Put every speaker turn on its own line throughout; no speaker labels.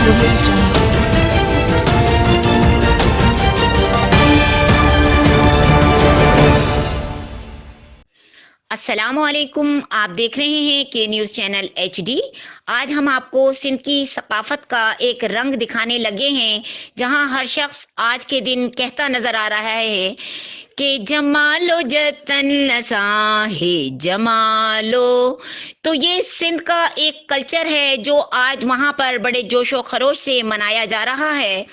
audio jungle.
السلام علیکم، آپ دیکھ رہے ہیں کے نیوز چینل ایچ ڈی۔ آج ہم آپ کو سندھ کی ثقافت کا ایک رنگ دکھانے لگے ہیں، جہاں ہر شخص آج کے دن کہتا نظر آ رہا ہے کہ جمالو جتن نساں ہے جمالو۔ تو یہ سندھ کا ایک کلچر ہے جو آج وہاں پر بڑے جوش و خروش سے منایا جا رہا ہے۔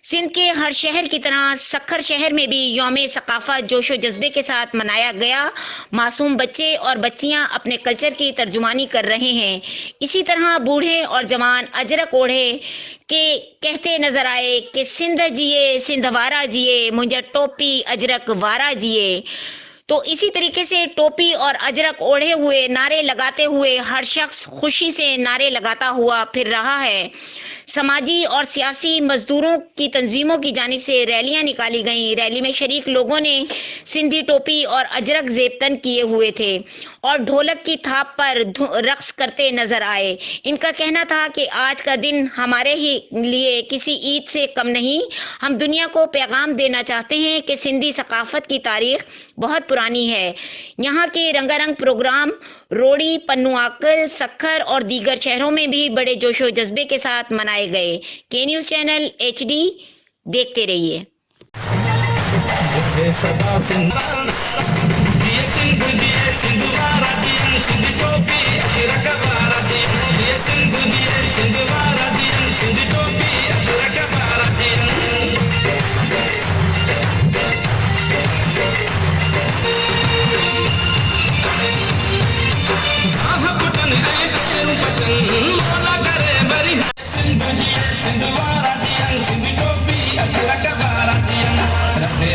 سندھ کے ہر شہر کی طرح سکھر شہر میں بھی یوم ثقافت جوش و جذبے کے ساتھ منایا گیا۔ معصوم بچے اور بچیاں اپنے کلچر کی ترجمانی کر رہے ہیں۔ اسی طرح بوڑھے اور جوان اجرک اوڑھے کے کہتے نظر آئے کہ سندھ جیے سندھ وارا جیے، منجا ٹوپی اجرک وارا جیے۔ تو اسی طریقے سے ٹوپی اور اجرک اوڑھے ہوئے نعرے لگاتے ہوئے ہر شخص خوشی سے نعرے لگاتا ہوا پھر رہا ہے۔ سماجی اور سیاسی مزدوروں کی تنظیموں کی جانب سے ریلیاں نکالی گئیں۔ ریلی میں شریک لوگوں نے سندھی ٹوپی اور اجرک زیب تن کیے ہوئے تھے اور ڈھولک کی تھاپ پر رقص کرتے نظر آئے۔ ان کا کہنا تھا کہ آج کا دن ہمارے ہی لیے کسی عید سے کم نہیں۔ ہم دنیا کو پیغام دینا چاہتے ہیں کہ سندھی ثقافت کی تاریخ بہت پرانی ہے۔ یہاں کے رنگا رنگ پروگرام روڑی، پنو آکل، سکھر اور دیگر شہروں میں بھی بڑے جوش و جذبے کے ساتھ منائے گئے۔ کے نیوز چینل ایچ ڈی دیکھتے رہیے۔